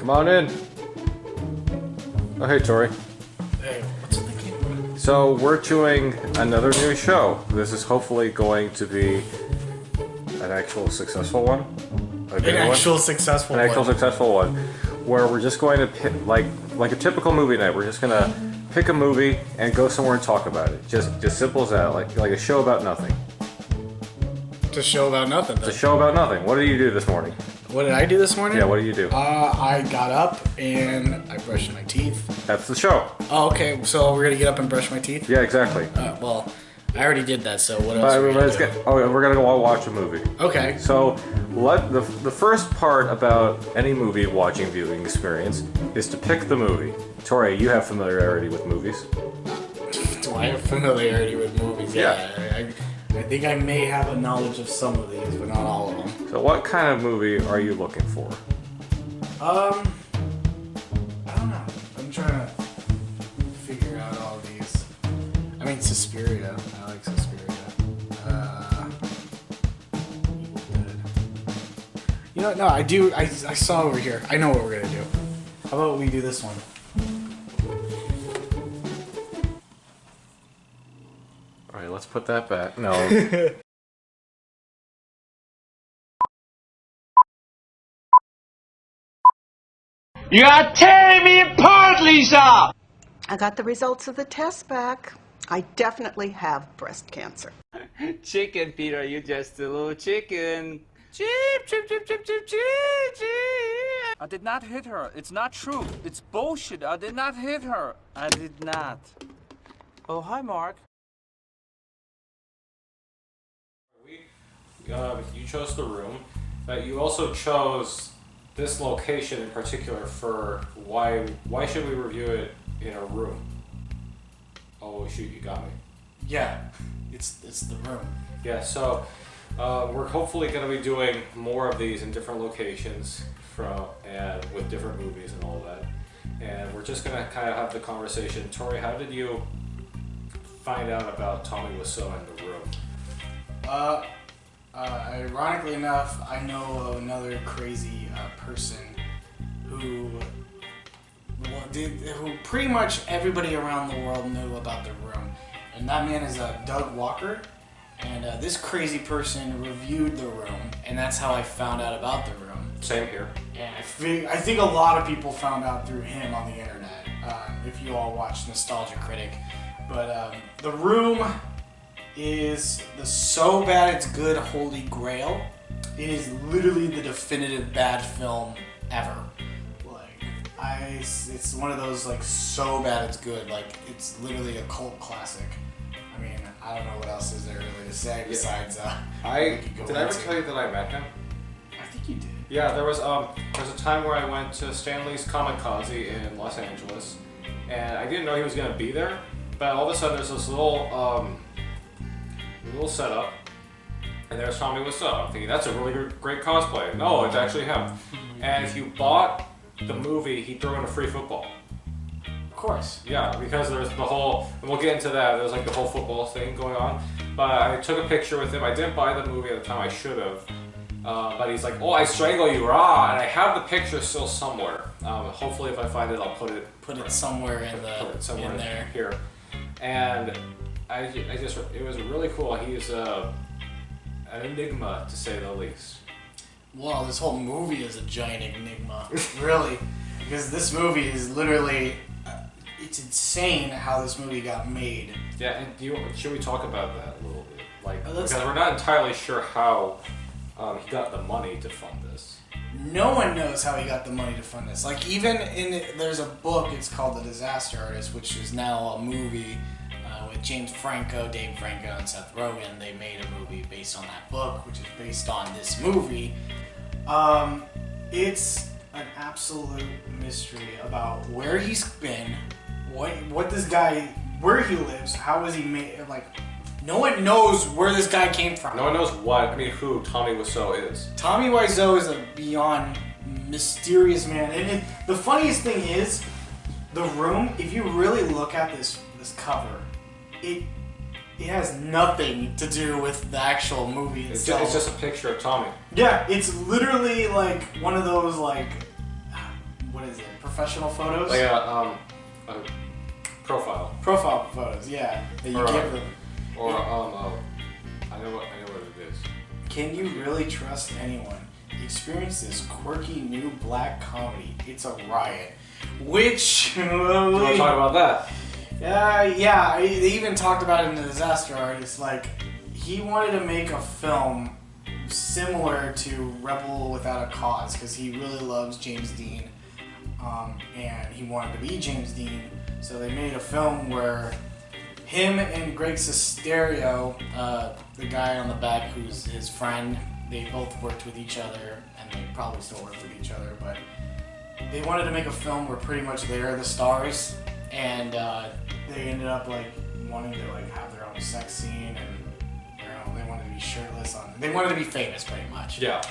Come on in. Oh, hey, Torey. Hey, what's in the camera? So, we're doing another new show. This is hopefully going to be an actual successful one. An actual successful one. Where we're just going to pick, like a typical movie night. We're just going to pick a movie and go somewhere and talk about it. Just simple as that. Like a show about nothing. It's a show about nothing. It's a show about nothing. What did you do this morning? What did I do this morning? Yeah, what did you do? I got up and I brushed my teeth. That's the show. Oh, okay. So we're gonna get up and brush my teeth? Yeah, exactly. Well, I already did that. So what else? We're gonna go watch a movie. Okay. So, the first part about any movie watching viewing experience is to pick the movie. Torey, you have familiarity with movies. Do I have familiarity with movies? Yeah. I think I may have a knowledge of some of these, but not all of them. So what kind of movie are you looking for? I don't know. I'm trying to figure out all of these. I mean, Suspiria. I like Suspiria. Evil Dead. You know what? No, I do. I saw over here. I know what we're gonna do. How about we do this one? Alright, let's put that back. No. You are tearing me apart, Lisa! I got the results of the test back. I definitely have breast cancer. Chicken, Peter, you just a little chicken. Chip, chip, chip, chip, chip, chip, chip. I did not hit her. It's not true. It's bullshit. I did not hit her. I did not. Oh, hi, Mark. You chose the room, but you also chose this location in particular for why should we review it in a room? Oh shoot, you got me. Yeah, it's the room. Yeah, so we're hopefully going to be doing more of these in different locations and with different movies and all that. And we're just going to kind of have the conversation. Torey, how did you find out about Tommy Wiseau in the room? Ironically enough, I know of another crazy person who pretty much everybody around the world knew about the room, and that man is Doug Walker. And this crazy person reviewed the room, and that's how I found out about the room. Same here. And I think a lot of people found out through him on the internet. If you all watch Nostalgia Critic, but the room is the so bad it's good holy grail. It is literally the definitive bad film ever. It's one of those so bad it's good. It's literally a cult classic. I mean, I don't know what else is there really to say besides. Did I ever tell you that I met him? I think you did. Yeah, there was a time where I went to Stanley's Kamikaze in Los Angeles, and I didn't know he was gonna be there. But all of a sudden, there's this little setup, and there's Tommy Wiseau. I'm thinking that's a really great cosplay. No, it's actually him. And if you bought the movie, he threw in a free football. Of course. Yeah, because there's the whole, and we'll get into that. There's the whole football thing going on. But I took a picture with him. I didn't buy the movie at the time. I should have. But he's like, "Oh, I strangle you, rah!" And I have the picture still somewhere. Hopefully, if I find it, I'll put it somewhere in there. Here. And it was really cool. He's an enigma, to say the least. Well, this whole movie is a giant enigma, really, because this movie is literally, it's insane how this movie got made. Yeah, and should we talk about that a little bit? Because we're not entirely sure how he got the money to fund this. No one knows how he got the money to fund this. There's a book, it's called The Disaster Artist, which is now a movie with James Franco, Dave Franco, and Seth Rogen. They made a movie based on that book, which is based on this movie. It's an absolute mystery about where he's been, what this guy, where he lives, how was he made, no one knows where this guy came from. No one knows who Tommy Wiseau is. Tommy Wiseau is a beyond mysterious man. And the funniest thing is, the room, if you really look at this cover, it has nothing to do with the actual movie itself. It's just a picture of Tommy. Yeah, it's literally one of those what what is it? Professional photos? Like a profile. Profile photos, yeah. That you Or, give them. Or I know what it is. Can you really trust anyone? Experience this quirky new black comedy. It's a riot. Which Do you want to talk about that? yeah, they even talked about it in the Disaster Artist. Like, he wanted to make a film similar to Rebel Without a Cause because he really loves James Dean, and he wanted to be James Dean. So they made a film where him and Greg Sestero, the guy on the back who's his friend, they both worked with each other, and they probably still work with each other, but they wanted to make a film where pretty much they are the stars, and they ended up like wanting to like have their own sex scene, and they wanted to be shirtless they wanted to be famous pretty much. Yeah.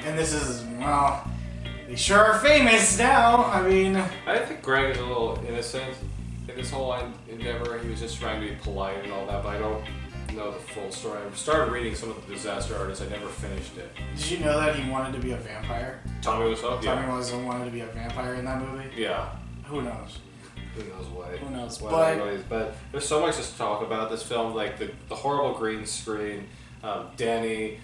And this is, well, they sure are famous now. I mean, I think Greg is a little innocent in this whole endeavor. He was just trying to be polite and all that, but I don't know the full story. I started reading some of the Disaster Artists. I never finished it. did you know that he wanted to be a vampire? Tommy was up. Tommy Wiseau wanted to be a vampire in that movie? Yeah. Who knows? Who knows what? Who knows? But there's so much to talk about this film, like the horrible green screen, Danny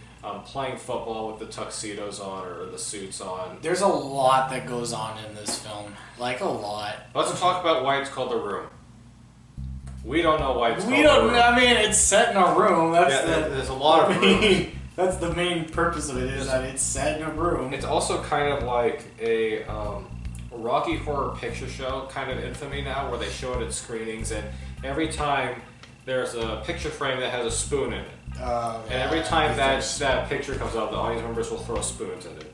playing football with the tuxedos on or the suits on. There's a lot that goes on in this film. Like, a lot. Let's talk about why it's called The Room. We don't know why it's called We The don't. Room. I mean, it's set in a room. That's there's a lot of rooms. That's the main purpose of it. Is that it's set in a room. It's also kind of like a Rocky Horror Picture Show kind of infamy now, where they show it at screenings, and every time there's a picture frame that has a spoon in it. And every time that picture comes up, the audience members will throw spoons at it.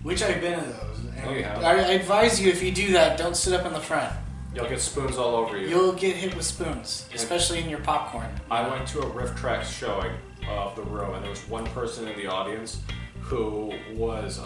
Which I've been in those. And Oh, you have? I advise you, if you do that, don't sit up in the front. You'll get spoons all over you. You'll get hit with spoons, especially in your popcorn. I went to a Riff Tracks showing of The Room, and there was one person in the audience who was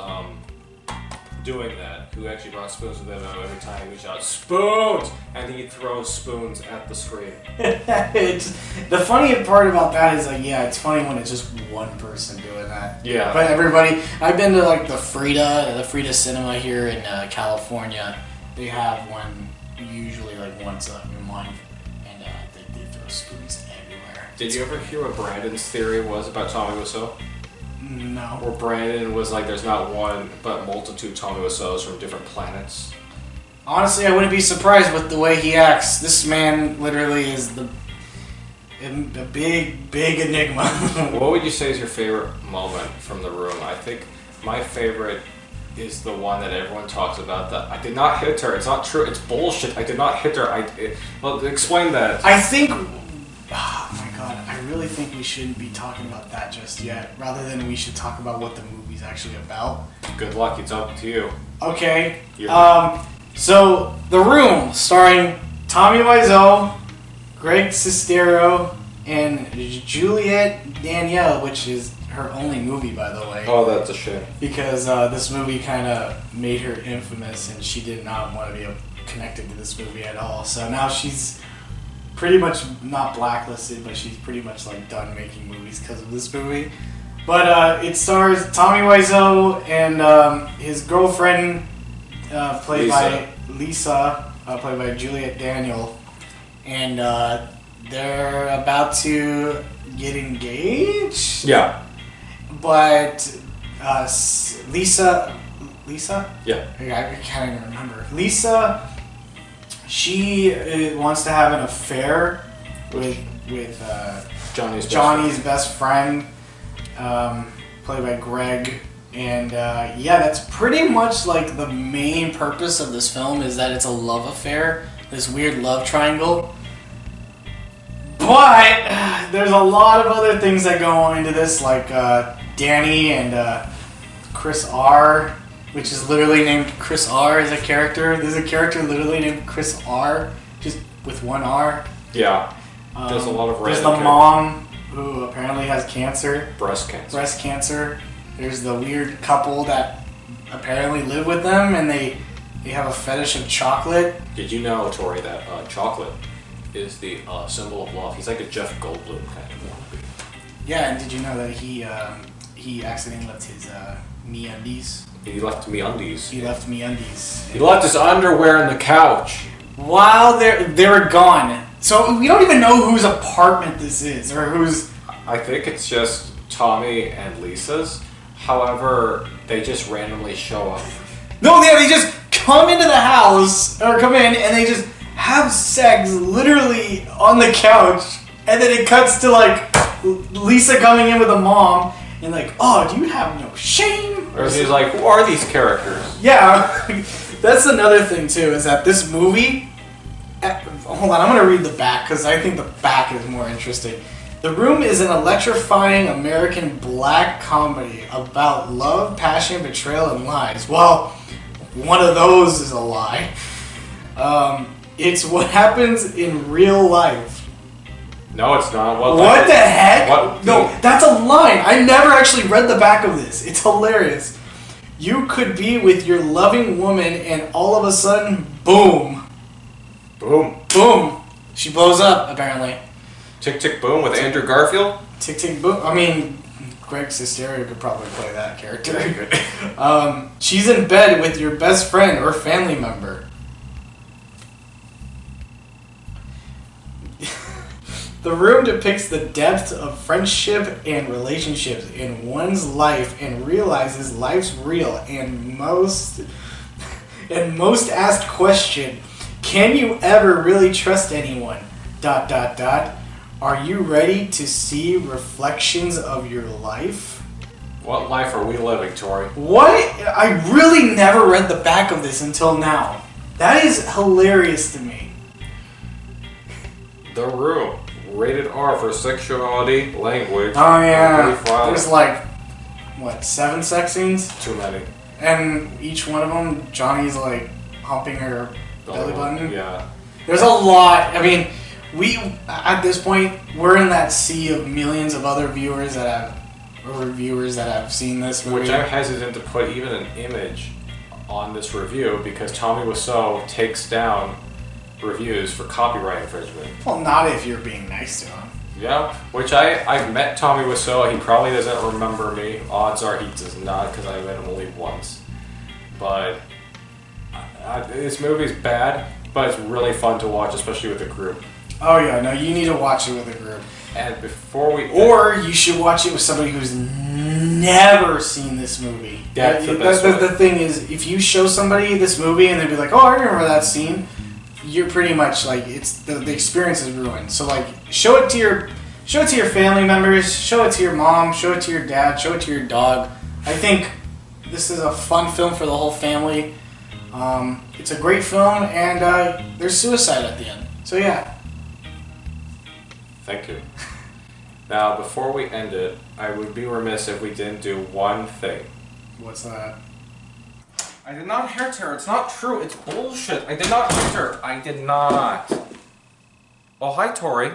doing that, who actually brought spoons with him, and every time he would shout, "Spoons!" and he'd throw spoons at the screen. The funny part about that is, like, yeah, it's funny when it's just one person doing that. Yeah. But everybody, I've been to like the Frida Cinema here in California. They have one usually like once a month, and they throw spoons everywhere. Did you ever hear what Brandon's theory was about Tommy Wiseau? No. Where Brandon was like, there's not one, but multitude Tommy Wiseaus from different planets. Honestly, I wouldn't be surprised with the way he acts. This man literally is a big enigma. What would you say is your favorite moment from The Room? I think my favorite is the one that everyone talks about. That I did not hit her. It's not true. It's bullshit. I did not hit her. Well, explain that. I think. Oh my god, I really think we shouldn't be talking about that just yet. Rather than we should talk about what the movie's actually about. Good luck. It's up to you. Okay. So, The Room, starring Tommy Wiseau, Greg Sestero, and Juliette Danielle, which is her only movie, by the way. Oh, that's a shame. Because this movie kind of made her infamous, and she did not want to be connected to this movie at all. So now she's pretty much not blacklisted, but she's pretty much like done making movies because of this movie. But it stars Tommy Wiseau and his girlfriend, played by Lisa, played by Juliette Daniel, and they're about to get engaged. Yeah. But Lisa? Yeah. I can't even remember. Lisa, she wants to have an affair with Johnny's best friend, played by Greg. And yeah, that's pretty much like the main purpose of this film, is that it's a love affair, this weird love triangle. But there's a lot of other things that go into this, like Danny and Chris R, which is literally named Chris R as a character. There's a character literally named Chris R, just with one R. Yeah. There's a lot of There's the mom who apparently has cancer. Breast cancer. There's the weird couple that apparently live with them, and they have a fetish of chocolate. Did you know, Torey, that chocolate is the symbol of love? He's like a Jeff Goldblum kind of wannabe. Yeah, and did you know that he accidentally left his MeUndies He left me undies. He left me undies. He left his underwear on the couch. While they were gone. So we don't even know whose apartment this is or whose. I think it's just Tommy and Lisa's. However, they just randomly show up. No, yeah, they just come into the house or come in and they just have sex literally on the couch, and then it cuts to like Lisa coming in with a mom and like, oh, do you have no shame? Or he's like, who are these characters? Yeah, that's another thing too, is that this movie. Hold on, I'm gonna read the back because I think the back is more interesting. The Room is an electrifying American black comedy about love, passion, betrayal, and lies. Well, one of those is a lie. It's what happens in real life. No, it's not. What the heck? What? No, that's a line. I never actually read the back of this. It's hilarious. You could be with your loving woman and all of a sudden, boom. Boom. Boom. She blows up, apparently. Tick, tick, boom with Andrew Garfield? Tick, tick, boom. I mean, Greg Sestero could probably play that character. Very good. She's in bed with your best friend or family member. The Room depicts the depth of friendship and relationships in one's life and realizes life's real and most asked question, can you ever really trust anyone? ... Are you ready to see reflections of your life? What life are we living, Torey? What? I really never read the back of this until now. That is hilarious to me. The Room. Rated R for sexuality, language. Oh yeah. Really violent. There's like, what, 7 sex scenes? Too many. And each one of them, Johnny's like humping her belly button. Yeah. There's a lot. I mean, we at this point we're in that sea of millions of other viewers that have or reviewers that have seen this movie. Which I'm hesitant to put even an image on this review because Tommy Wiseau takes down reviews for copyright infringement. Well, not if you're being nice to him. Yeah, which I've met Tommy Wiseau. He probably doesn't remember me. Odds are he does not because I met him only once. But this movie's bad, but it's really fun to watch, especially with a group. Oh yeah, no, you need to watch it with a group. And before we... Or you should watch it with somebody who's never seen this movie. That's the best way. The thing is, if you show somebody this movie and they'd be like, oh, I remember that scene, you're pretty much like, it's the experience is ruined. So like, show it to your family members, show it to your mom, show it to your dad, show it to your dog. I think this is a fun film for the whole family. It's a great film, and there's suicide at the end. So yeah. Thank you. Now, before we end it, I would be remiss if we didn't do one thing. What's that? I did not hurt her. It's not true. It's bullshit. I did not hurt her. I did not. Oh, hi, Torey.